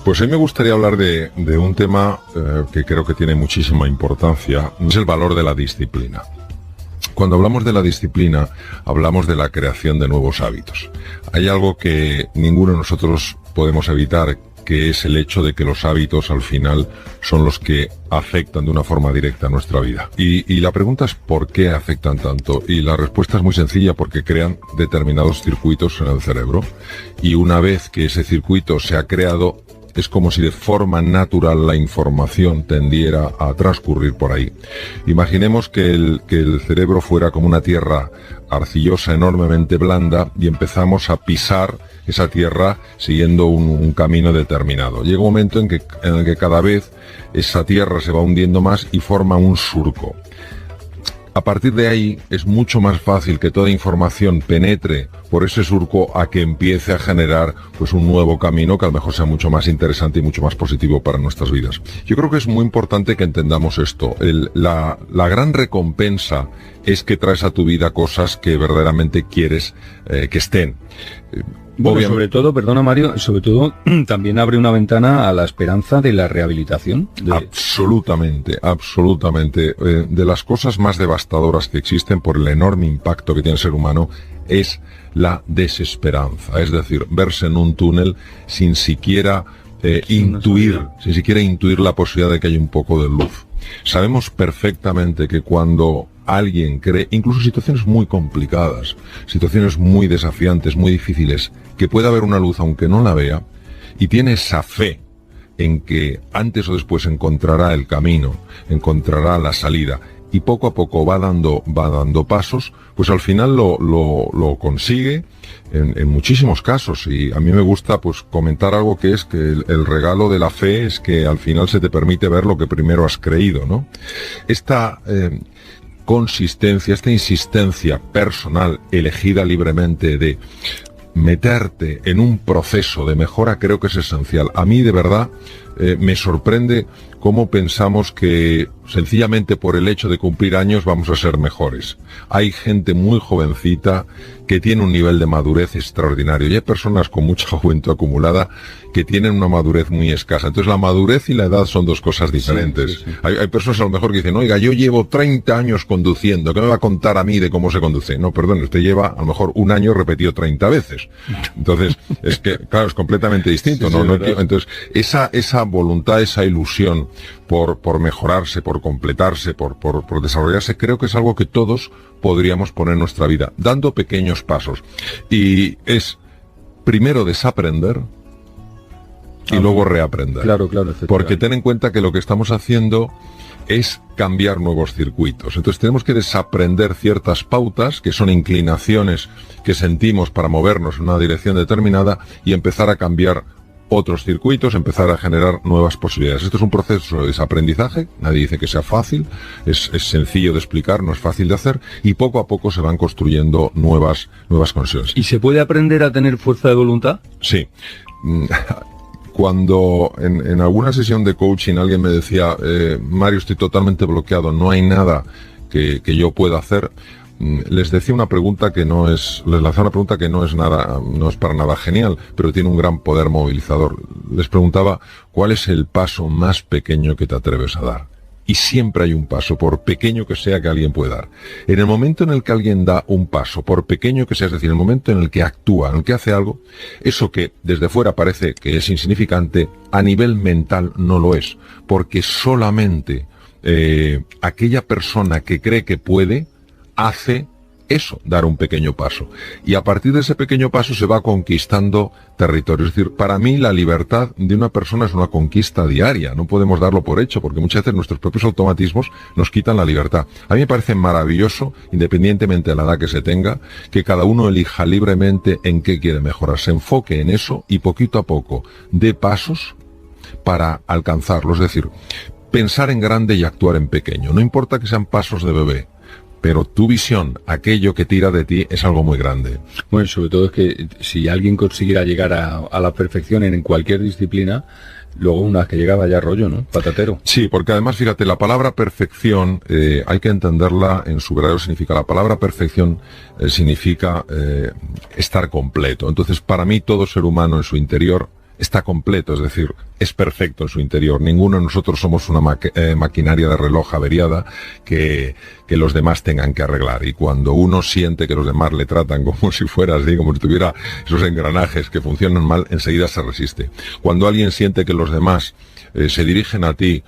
Pues a mí me gustaría hablar de un tema que creo que tiene muchísima importancia, es el valor de la disciplina. Cuando hablamos de la disciplina, hablamos de la creación de nuevos hábitos. Hay algo que ninguno de nosotros podemos evitar, que es el hecho de que los hábitos al final son los que afectan de una forma directa a nuestra vida. Y la pregunta es ¿por qué afectan tanto? Y la respuesta es muy sencilla, porque crean determinados circuitos en el cerebro. Y una vez que ese circuito se ha creado, es como si de forma natural la información tendiera a transcurrir por ahí. Imaginemos que el cerebro fuera como una tierra arcillosa enormemente blanda y empezamos a pisar esa tierra siguiendo un camino determinado. Llega un momento en el que cada vez esa tierra se va hundiendo más y forma un surco. A partir de ahí es mucho más fácil que toda información penetre por ese surco a que empiece a generar pues un nuevo camino que a lo mejor sea mucho más interesante y mucho más positivo para nuestras vidas. Yo creo que es muy importante que entendamos esto. La gran recompensa es que traes a tu vida cosas que verdaderamente quieres que estén. Bueno, sobre todo, perdona Mario, sobre todo también abre una ventana a la esperanza de la rehabilitación. Absolutamente, absolutamente. De las cosas más devastadoras que existen por el enorme impacto que tiene el ser humano es la desesperanza. Es decir, verse en un túnel sin siquiera intuir la posibilidad de que haya un poco de luz. Sabemos perfectamente que cuando alguien cree, incluso situaciones muy complicadas, situaciones muy desafiantes, muy difíciles, que pueda haber una luz aunque no la vea, y tiene esa fe en que antes o después encontrará el camino, encontrará la salida, y poco a poco va dando pasos, pues al final lo consigue en muchísimos casos. Y a mí me gusta pues comentar algo, que es que el regalo de la fe es que al final se te permite ver lo que primero has creído, ¿no? Esta consistencia, esta insistencia personal elegida libremente de meterte en un proceso de mejora creo que es esencial. A mí de verdad me sorprende cómo pensamos que sencillamente por el hecho de cumplir años vamos a ser mejores. Hay gente muy jovencita que tiene un nivel de madurez extraordinario y hay personas con mucha juventud acumulada que tienen una madurez muy escasa. Entonces la madurez y la edad son dos cosas diferentes. Sí, sí, sí. Hay personas a lo mejor que dicen, oiga, yo llevo 30 años conduciendo, ¿qué me va a contar a mí de cómo se conduce? No, perdón, usted lleva a lo mejor un año repetido 30 veces. Entonces, es que, claro, es completamente distinto, ¿no? Entonces, esa voluntad, esa ilusión por mejorarse, por completarse, por desarrollarse, creo que es algo que todos podríamos poner en nuestra vida, dando pequeños pasos. Y es primero desaprender y luego reaprender. Claro, porque ten en cuenta que lo que estamos haciendo es cambiar nuevos circuitos. Entonces tenemos que desaprender ciertas pautas, que son inclinaciones que sentimos para movernos en una dirección determinada, y empezar a cambiar otros circuitos, empezar a generar nuevas posibilidades. Esto es un proceso de desaprendizaje, nadie dice que sea fácil, es sencillo de explicar, no es fácil de hacer, y poco a poco se van construyendo nuevas conexiones. ¿Y se puede aprender a tener fuerza de voluntad? Sí. Cuando en alguna sesión de coaching alguien me decía, Mario, estoy totalmente bloqueado, no hay nada que yo pueda hacer, les decía una pregunta que no es para nada genial, pero tiene un gran poder movilizador. Les preguntaba, ¿cuál es el paso más pequeño que te atreves a dar? Y siempre hay un paso, por pequeño que sea, que alguien puede dar. En el momento en el que alguien da un paso, por pequeño que sea, es decir, en el momento en el que actúa, en el que hace algo, eso que desde fuera parece que es insignificante, a nivel mental no lo es, porque solamente aquella persona que cree que puede, hace eso, dar un pequeño paso. Y a partir de ese pequeño paso se va conquistando territorio. Es decir, para mí la libertad de una persona es una conquista diaria. No podemos darlo por hecho, porque muchas veces nuestros propios automatismos nos quitan la libertad. A mí me parece maravilloso, independientemente de la edad que se tenga, que cada uno elija libremente en qué quiere mejorar. Se enfoque en eso y poquito a poco dé pasos para alcanzarlo. Es decir, pensar en grande y actuar en pequeño. No importa que sean pasos de bebé, pero tu visión, aquello que tira de ti, es algo muy grande. Bueno, sobre todo es que si alguien consiguiera llegar a la perfección en cualquier disciplina, luego una vez que llegaba ya rollo, ¿no? Patatero. Sí, porque además, fíjate, la palabra perfección hay que entenderla en su verdadero significado. La palabra perfección significa estar completo. Entonces, para mí, todo ser humano en su interior está completo, es decir, es perfecto en su interior. Ninguno de nosotros somos una maquinaria de reloj averiada que los demás tengan que arreglar. Y cuando uno siente que los demás le tratan como si fuera así, como si tuviera esos engranajes que funcionan mal, enseguida se resiste. Cuando alguien siente que los demás se dirigen a ti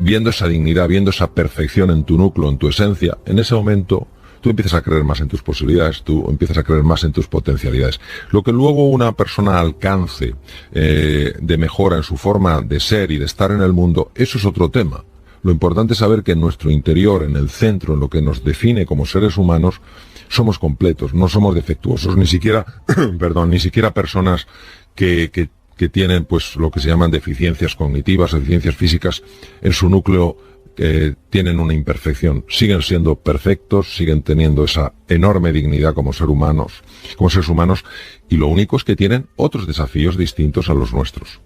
viendo esa dignidad, viendo esa perfección en tu núcleo, en tu esencia, en ese momento tú empiezas a creer más en tus posibilidades, tú empiezas a creer más en tus potencialidades. Lo que luego una persona alcance de mejora en su forma de ser y de estar en el mundo, eso es otro tema. Lo importante es saber que en nuestro interior, en el centro, en lo que nos define como seres humanos, somos completos, no somos defectuosos, ni siquiera, ni siquiera personas que tienen pues lo que se llaman deficiencias cognitivas, deficiencias físicas en su núcleo, que tienen una imperfección, siguen siendo perfectos, siguen teniendo esa enorme dignidad como seres humanos, y lo único es que tienen otros desafíos distintos a los nuestros.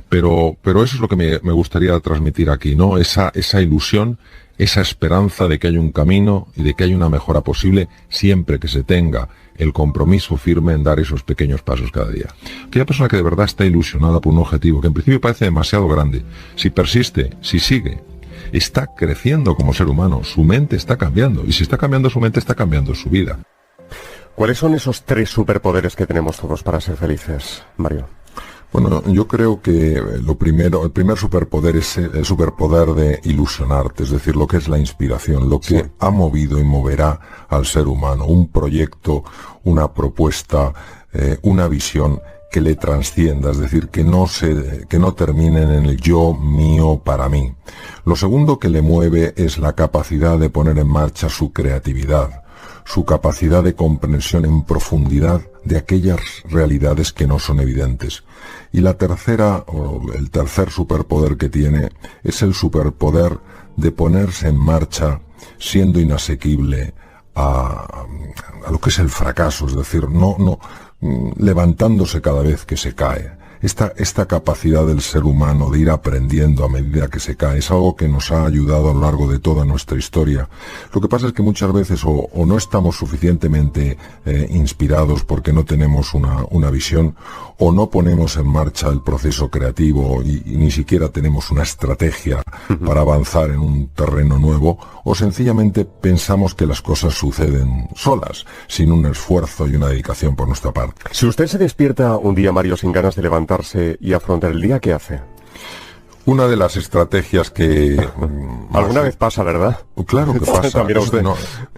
Pero eso es lo que me gustaría transmitir aquí, ¿no? Esa ilusión, esa esperanza de que hay un camino y de que hay una mejora posible siempre que se tenga el compromiso firme en dar esos pequeños pasos cada día. Aquella persona que de verdad está ilusionada por un objetivo que en principio parece demasiado grande, si persiste, si sigue, está creciendo como ser humano, su mente está cambiando, y si está cambiando su mente, está cambiando su vida. ¿Cuáles son esos 3 superpoderes que tenemos todos para ser felices, Mario? Bueno, yo creo que el primer superpoder es el superpoder de ilusionarte, es decir, lo que es la inspiración, lo que ha movido y moverá al ser humano, un proyecto, una propuesta, una visión que le trascienda, es decir, que no terminen en el yo, mío, para mí. Lo segundo que le mueve es la capacidad de poner en marcha su creatividad, su capacidad de comprensión en profundidad de aquellas realidades que no son evidentes. Y la tercera, o el tercer superpoder que tiene, es el superpoder de ponerse en marcha siendo inasequible a lo que es el fracaso, es decir, levantándose cada vez que se cae. Esta capacidad del ser humano de ir aprendiendo a medida que se cae es algo que nos ha ayudado a lo largo de toda nuestra historia. Lo que pasa es que muchas veces o no estamos suficientemente inspirados porque no tenemos una visión, o no ponemos en marcha el proceso creativo y ni siquiera tenemos una estrategia para avanzar en un terreno nuevo, o sencillamente pensamos que las cosas suceden solas, sin un esfuerzo y una dedicación por nuestra parte. Si usted se despierta un día, Mario, sin ganas de levantarse y afrontar el día, ¿qué hace? Una de las estrategias que... ¿Alguna vez pasa, verdad? Claro que pasa. No,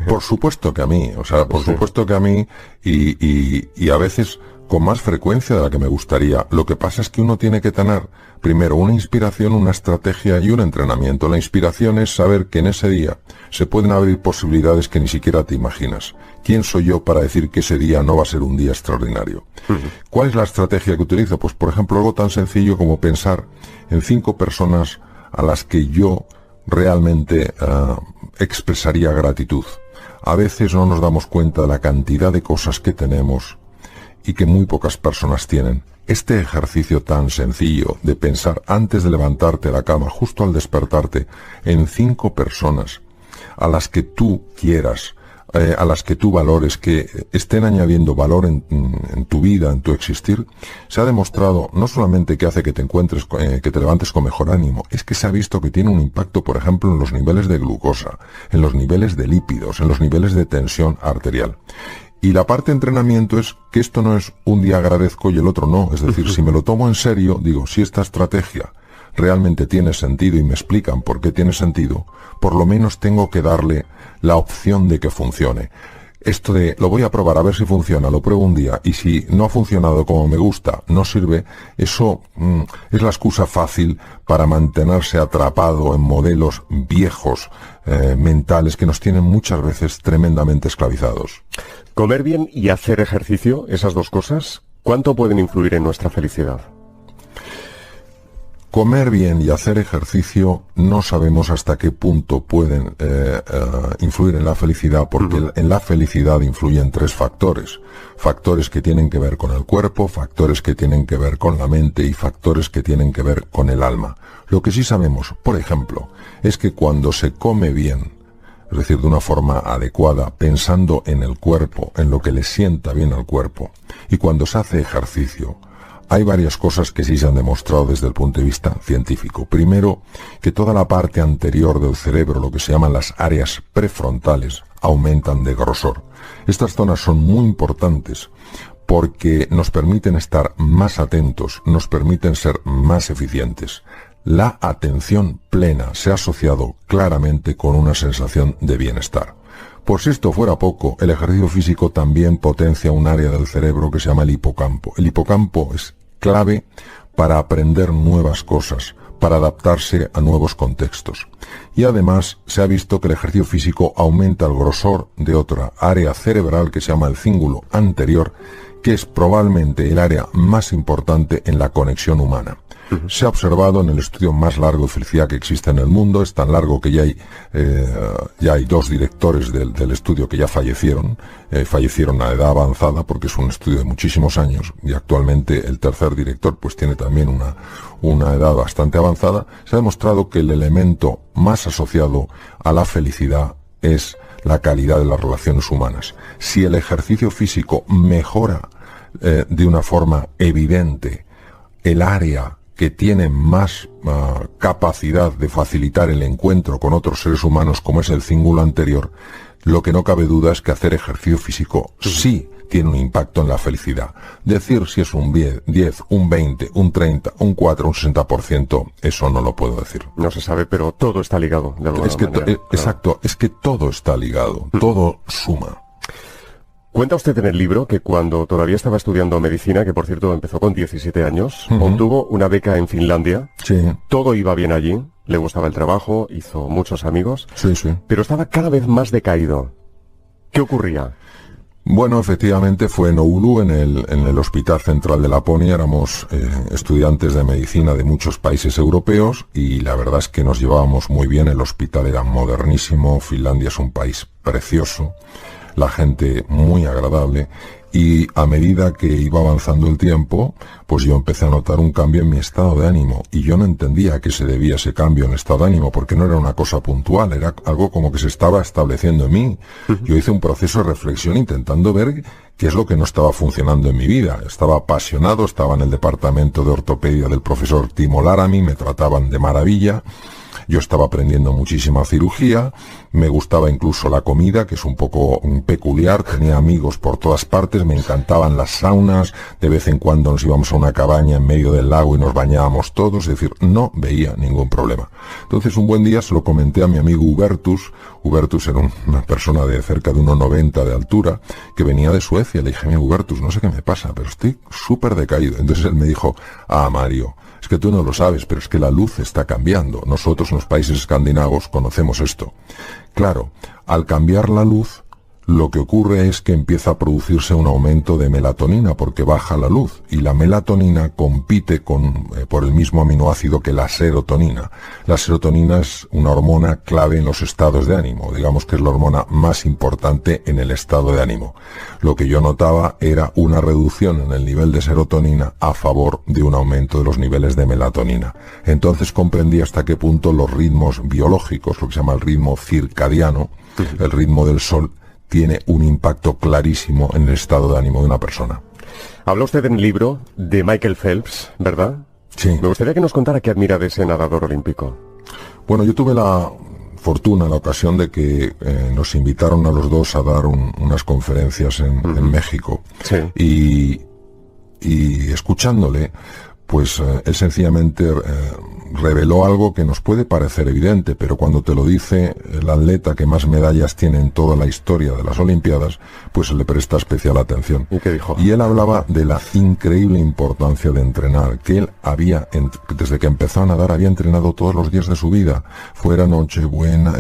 por supuesto que a mí, por supuesto que a mí, y a veces con más frecuencia de la que me gustaría. Lo que pasa es que uno tiene que tener primero una inspiración, una estrategia y un entrenamiento. La inspiración es saber que en ese día se pueden abrir posibilidades que ni siquiera te imaginas. ¿Quién soy yo para decir que ese día no va a ser un día extraordinario? ¿Cuál es la estrategia que utilizo? Pues, por ejemplo, algo tan sencillo como pensar en 5 personas a las que yo realmente expresaría gratitud. A veces no nos damos cuenta de la cantidad de cosas que tenemos y que muy pocas personas tienen. Este ejercicio tan sencillo de pensar antes de levantarte de la cama, justo al despertarte, en 5 personas a las que tú quieras, a las que tú valores, que estén añadiendo valor en tu vida, en tu existir, se ha demostrado no solamente que hace que te encuentres, que te levantes con mejor ánimo, es que se ha visto que tiene un impacto, por ejemplo, en los niveles de glucosa, en los niveles de lípidos, en los niveles de tensión arterial. Y la parte de entrenamiento es que esto no es un día agradezco y el otro no. Es decir, si me lo tomo en serio, digo, si esta estrategia realmente tiene sentido y me explican por qué tiene sentido, por lo menos tengo que darle la opción de que funcione. Esto de, lo voy a probar a ver si funciona, lo pruebo un día, y si no ha funcionado como me gusta, no sirve, eso es la excusa fácil para mantenerse atrapado en modelos viejos, mentales, que nos tienen muchas veces tremendamente esclavizados. ¿Comer bien y hacer ejercicio, esas dos cosas, cuánto pueden influir en nuestra felicidad? Comer bien y hacer ejercicio no sabemos hasta qué punto pueden influir en la felicidad, porque en la felicidad influyen 3 factores. Factores que tienen que ver con el cuerpo, factores que tienen que ver con la mente y factores que tienen que ver con el alma. Lo que sí sabemos, por ejemplo, es que cuando se come bien, es decir, de una forma adecuada, pensando en el cuerpo, en lo que le sienta bien al cuerpo, y cuando se hace ejercicio, hay varias cosas que sí se han demostrado desde el punto de vista científico. Primero, que toda la parte anterior del cerebro, lo que se llaman las áreas prefrontales, aumentan de grosor. Estas zonas son muy importantes porque nos permiten estar más atentos, nos permiten ser más eficientes. La atención plena se ha asociado claramente con una sensación de bienestar. Por si esto fuera poco, el ejercicio físico también potencia un área del cerebro que se llama el hipocampo. El hipocampo es clave para aprender nuevas cosas, para adaptarse a nuevos contextos. Y además se ha visto que el ejercicio físico aumenta el grosor de otra área cerebral que se llama el cíngulo anterior, que es probablemente el área más importante en la conexión humana. Se ha observado en el estudio más largo de felicidad que existe en el mundo, es tan largo que ya hay 2 directores del estudio que ya fallecieron a edad avanzada, porque es un estudio de muchísimos años, y actualmente el tercer director pues tiene también una edad bastante avanzada. Se ha demostrado que el elemento más asociado a la felicidad es la calidad de las relaciones humanas. Si el ejercicio físico mejora de una forma evidente el área que tiene más capacidad de facilitar el encuentro con otros seres humanos, como es el cíngulo anterior, lo que no cabe duda es que hacer ejercicio físico sí tiene un impacto en la felicidad. Decir si es un 10, un 20, un 30, un 4, un 60%, eso no lo puedo decir. No se sabe, pero todo está ligado de alguna manera. Exacto, es que todo está ligado, todo suma. Cuenta usted en el libro que cuando todavía estaba estudiando medicina, que por cierto empezó con 17 años, obtuvo una beca en Finlandia. Sí. Todo iba bien allí, le gustaba el trabajo, hizo muchos amigos. Sí, sí. Pero estaba cada vez más decaído. ¿Qué ocurría? Bueno, efectivamente fue en Oulu, en el Hospital Central de Laponia. Éramos estudiantes de medicina de muchos países europeos y la verdad es que nos llevábamos muy bien. El hospital era modernísimo, Finlandia es un país precioso, la gente muy agradable, y a medida que iba avanzando el tiempo, pues yo empecé a notar un cambio en mi estado de ánimo, y yo no entendía a qué se debía ese cambio en el estado de ánimo, porque no era una cosa puntual, era algo como que se estaba estableciendo en mí. Yo hice un proceso de reflexión intentando ver qué es lo que no estaba funcionando en mi vida. Estaba apasionado, estaba en el departamento de ortopedia del profesor Timo Laramie, me trataban de maravilla. Yo estaba aprendiendo muchísima cirugía, me gustaba incluso la comida, que es un poco peculiar, tenía amigos por todas partes, me encantaban las saunas, de vez en cuando nos íbamos a una cabaña en medio del lago y nos bañábamos todos, es decir, no veía ningún problema. Entonces un buen día se lo comenté a mi amigo Hubertus. Hubertus era una persona de cerca de 1,90 de altura, que venía de Suecia. Le dije, mira Hubertus, no sé qué me pasa, pero estoy súper decaído. Entonces él me dijo, Mario, es que tú no lo sabes, pero es que la luz está cambiando. Nosotros en los países escandinavos conocemos esto. Claro, al cambiar la luz, lo que ocurre es que empieza a producirse un aumento de melatonina porque baja la luz, y la melatonina compite por el mismo aminoácido que la serotonina. La serotonina es una hormona clave en los estados de ánimo, digamos que es la hormona más importante en el estado de ánimo. Lo que yo notaba era una reducción en el nivel de serotonina a favor de un aumento de los niveles de melatonina. Entonces comprendí hasta qué punto los ritmos biológicos, lo que se llama el ritmo circadiano, el ritmo del sol, tiene un impacto clarísimo en el estado de ánimo de una persona. Habla usted en el libro de Michael Phelps, ¿verdad? Sí. Me gustaría que nos contara qué admira de ese nadador olímpico. Bueno, yo tuve la fortuna, la ocasión de que nos invitaron a los dos a dar unas conferencias en México. Sí. Y escuchándole, pues él sencillamente reveló algo que nos puede parecer evidente, pero cuando te lo dice el atleta que más medallas tiene en toda la historia de las Olimpiadas, pues se le presta especial atención. ¿Y qué dijo? Y él hablaba de la increíble importancia de entrenar, que él había, desde que empezó a nadar, había entrenado todos los días de su vida, fuera Nochebuena,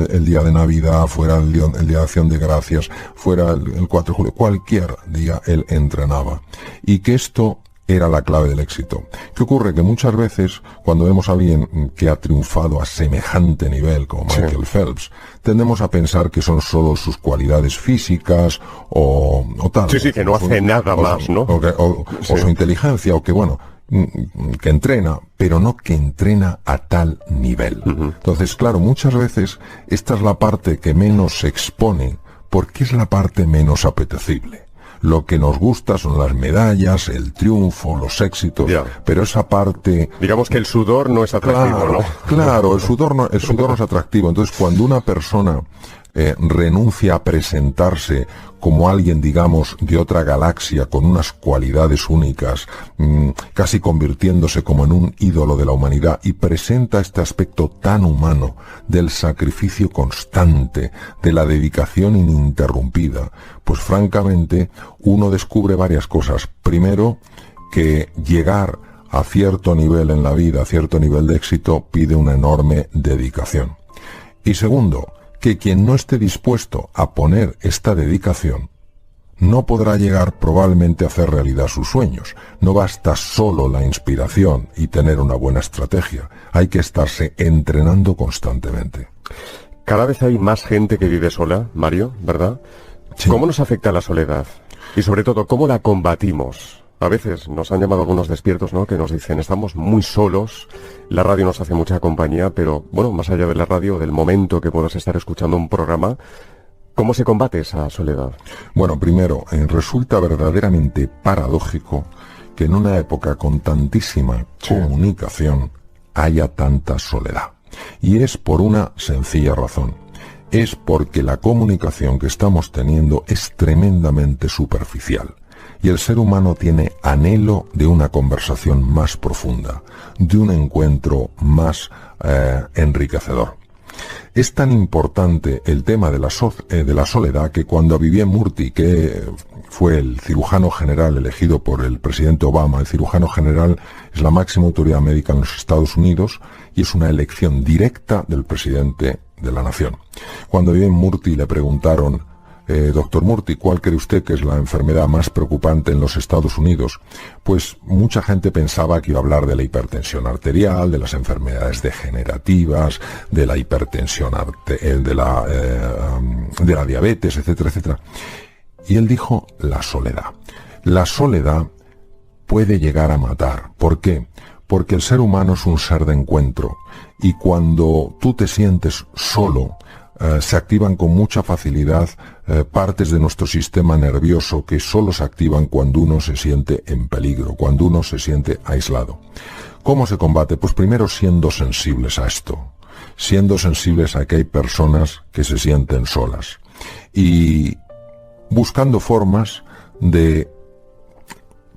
el día de Navidad, fuera el día de Acción de Gracias, fuera el 4 de julio, cualquier día él entrenaba. Y que esto era la clave del éxito. ¿Qué ocurre? Que muchas veces, cuando vemos a alguien que ha triunfado a semejante nivel como Michael Phelps, tendemos a pensar que son solo sus cualidades físicas o tal. Sí, que no hace nada más, ¿no? O su inteligencia, o que, bueno, que entrena, pero no que entrena a tal nivel. Entonces, claro, muchas veces esta es la parte que menos se expone, porque es la parte menos apetecible. Lo que nos gusta son las medallas, el triunfo, los éxitos, pero esa parte... Digamos que el sudor no es atractivo, claro, ¿no? Claro, el sudor no es atractivo. Entonces, cuando una persona renuncia a presentarse como alguien, digamos, de otra galaxia, con unas cualidades únicas, casi convirtiéndose como en un ídolo de la humanidad, y presenta este aspecto tan humano del sacrificio constante, de la dedicación ininterrumpida, pues francamente uno descubre varias cosas. Primero, que llegar a cierto nivel en la vida, a cierto nivel de éxito, pide una enorme dedicación. Y segundo, que quien no esté dispuesto a poner esta dedicación no podrá llegar probablemente a hacer realidad sus sueños. No basta solo la inspiración y tener una buena estrategia. Hay que estarse entrenando constantemente. Cada vez hay más gente que vive sola, Mario, ¿verdad? Sí. ¿Cómo nos afecta la soledad? Y sobre todo, ¿cómo la combatimos? A veces nos han llamado algunos despiertos, ¿no?, que nos dicen, estamos muy solos, la radio nos hace mucha compañía, pero, bueno, más allá de la radio, del momento que puedas estar escuchando un programa, ¿cómo se combate esa soledad? Bueno, primero, resulta verdaderamente paradójico que en una época con tantísima comunicación haya tanta soledad. Y es por una sencilla razón. Es porque la comunicación que estamos teniendo es tremendamente superficial. Y el ser humano tiene anhelo de una conversación más profunda, de un encuentro más enriquecedor. Es tan importante el tema de la soledad que cuando Vivien Murthy, que fue el cirujano general elegido por el presidente Obama, el cirujano general es la máxima autoridad médica en los Estados Unidos y es una elección directa del presidente de la nación. Cuando a Vivien Murthy le preguntaron, doctor Murthy, ¿cuál cree usted que es la enfermedad más preocupante en los Estados Unidos? Pues mucha gente pensaba que iba a hablar de la hipertensión arterial, de las enfermedades degenerativas, de la hipertensión de la diabetes, etcétera, etcétera. Y él dijo la soledad. La soledad puede llegar a matar. ¿Por qué? Porque el ser humano es un ser de encuentro y cuando tú te sientes solo, se activan con mucha facilidad partes de nuestro sistema nervioso que solo se activan cuando uno se siente en peligro, cuando uno se siente aislado. ¿Cómo se combate? Pues primero siendo sensibles a esto, siendo sensibles a que hay personas que se sienten solas y buscando formas de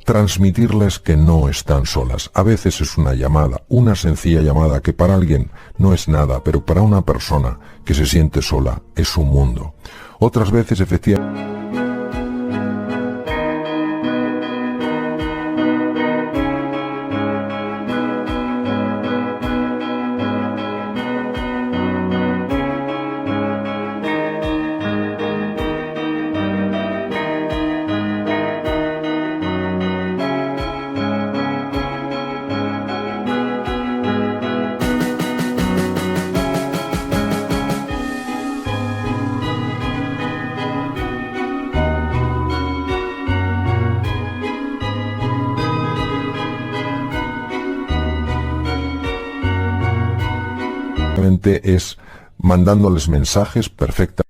transmitirles que no están solas. A veces es una llamada, una sencilla llamada que para alguien no es nada, pero para una persona que se siente sola es un mundo. Otras veces, efectivamente, es mandándoles mensajes perfectamente.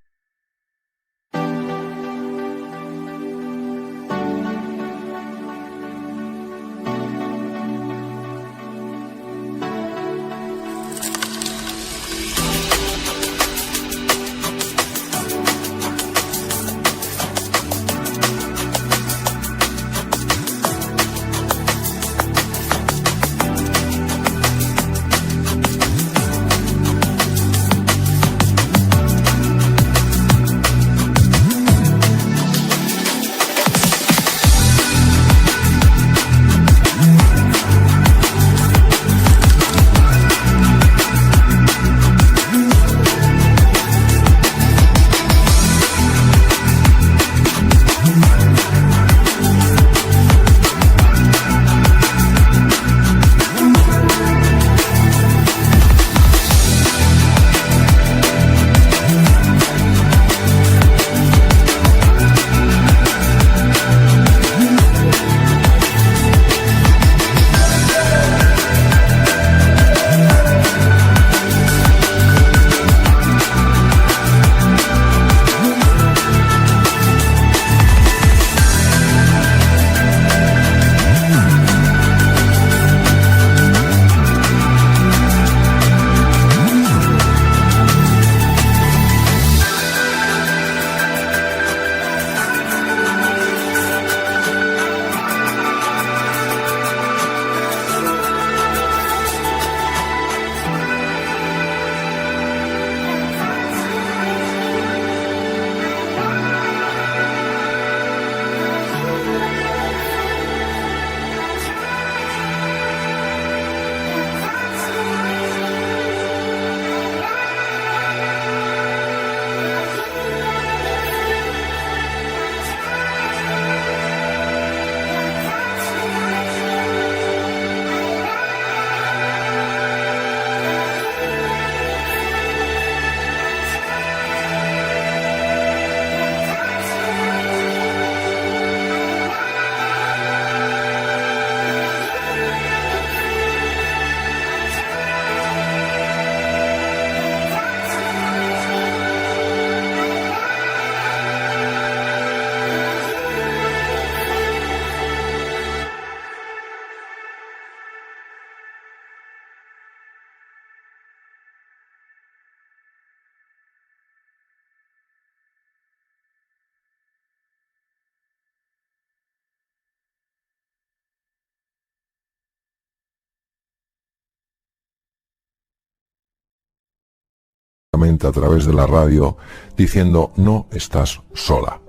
continuamente a través de la radio diciendo: no estás sola,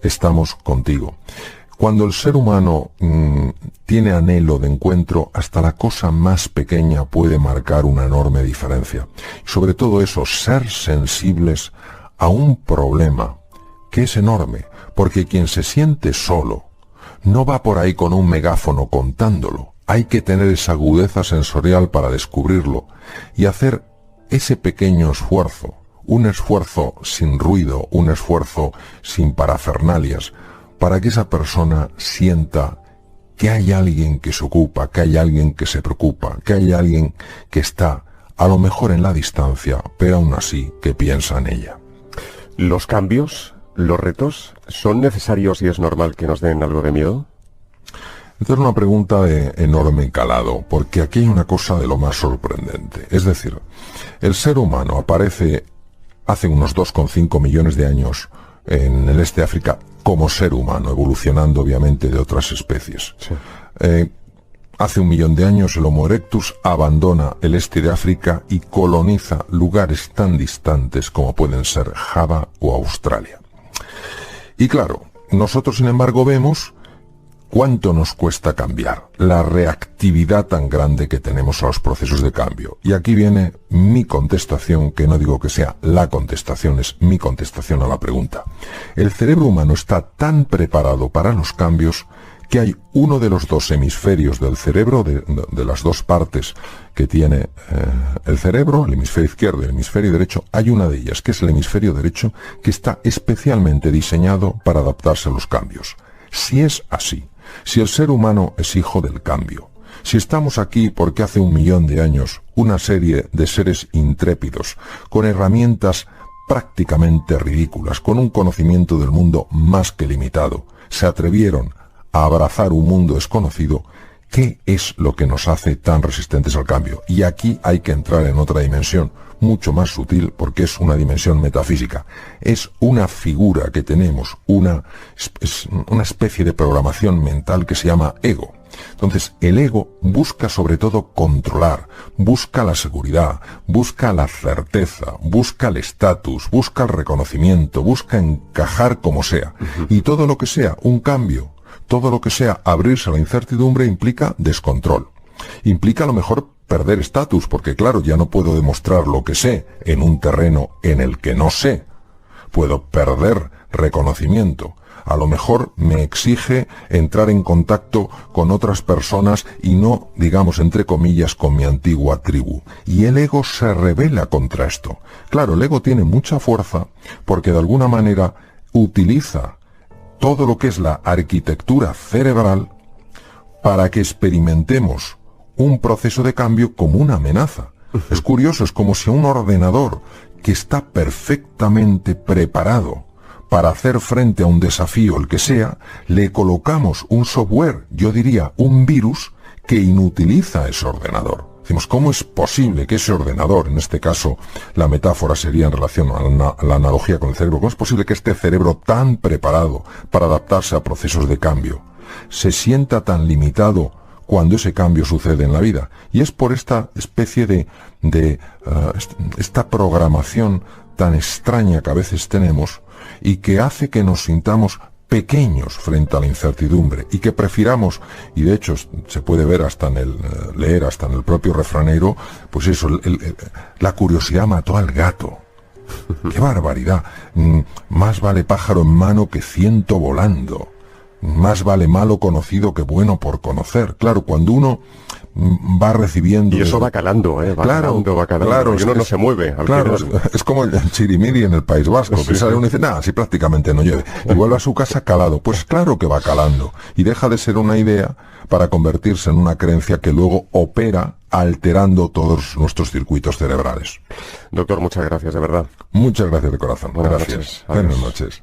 estamos contigo. Cuando el ser humano tiene anhelo de encuentro, hasta la cosa más pequeña puede marcar una enorme diferencia. Sobre todo eso, ser sensibles a un problema que es enorme, porque quien se siente solo no va por ahí con un megáfono contándolo. Hay que tener esa agudeza sensorial para descubrirlo y hacer ese pequeño esfuerzo, un esfuerzo sin ruido, un esfuerzo sin parafernalias, para que esa persona sienta que hay alguien que se ocupa, que hay alguien que se preocupa, que hay alguien que está, a lo mejor en la distancia, pero aún así que piensa en ella. ¿Los cambios, los retos, son necesarios y es normal que nos den algo de miedo? Esta es una pregunta de enorme calado, porque aquí hay una cosa de lo más sorprendente. Es decir, el ser humano aparece hace unos 2,5 millones de años en el este de África como ser humano, evolucionando obviamente de otras especies. Sí. Hace 1 millón de años el Homo erectus abandona el este de África y coloniza lugares tan distantes como pueden ser Java o Australia. Y claro, nosotros sin embargo vemos cuánto nos cuesta cambiar, la reactividad tan grande que tenemos a los procesos de cambio. Y aquí viene mi contestación, que no digo que sea la contestación, es mi contestación a la pregunta. El cerebro humano está tan preparado para los cambios que hay uno de los 2 hemisferios del cerebro, de las 2 partes que tiene el cerebro, el hemisferio izquierdo y el hemisferio derecho, hay una de ellas, que es el hemisferio derecho, que está especialmente diseñado para adaptarse a los cambios. Si es así, si el ser humano es hijo del cambio, si estamos aquí porque hace 1 millón de años una serie de seres intrépidos, con herramientas prácticamente ridículas, con un conocimiento del mundo más que limitado, se atrevieron a abrazar un mundo desconocido, ¿qué es lo que nos hace tan resistentes al cambio? Y aquí hay que entrar en otra dimensión, mucho más sutil, porque es una dimensión metafísica. Es una figura que tenemos, una especie de programación mental que se llama ego. Entonces, el ego busca sobre todo controlar, busca la seguridad, busca la certeza, busca el estatus, busca el reconocimiento, busca encajar como sea. Y todo lo que sea un cambio, todo lo que sea abrirse a la incertidumbre implica descontrol. Implica a lo mejor perder estatus, porque claro, ya no puedo demostrar lo que sé en un terreno en el que no sé. Puedo perder reconocimiento. A lo mejor me exige entrar en contacto con otras personas y no, digamos, entre comillas, con mi antigua tribu. Y el ego se rebela contra esto. Claro, el ego tiene mucha fuerza porque de alguna manera utiliza todo lo que es la arquitectura cerebral para que experimentemos un proceso de cambio como una amenaza. Es curioso, es como si a un ordenador que está perfectamente preparado para hacer frente a un desafío, el que sea, le colocamos un software, yo diría un virus, que inutiliza ese ordenador. Decimos, ¿cómo es posible que ese ordenador, en este caso la metáfora sería en relación a la analogía con el cerebro, cómo es posible que este cerebro tan preparado para adaptarse a procesos de cambio se sienta tan limitado cuando ese cambio sucede en la vida? Y es por esta especie de esta programación tan extraña que a veces tenemos y que hace que nos sintamos pequeños frente a la incertidumbre y que prefiramos, y de hecho se puede ver hasta leer hasta en el propio refranero, pues eso, la curiosidad mató al gato. ¡Qué barbaridad! Más vale pájaro en mano que ciento volando. Más vale malo conocido que bueno por conocer. Claro, cuando uno va recibiendo... Y eso va calando, va calando. Claro, y uno no se mueve. Claro, es como el chirimiri en el País Vasco, que sale uno y dice, nada, si prácticamente no llueve. Y vuelve a su casa calado. Pues claro que va calando. Y deja de ser una idea para convertirse en una creencia que luego opera alterando todos nuestros circuitos cerebrales. Doctor, muchas gracias, de verdad. Muchas gracias de corazón. Buenas gracias. Noches. Buenas noches.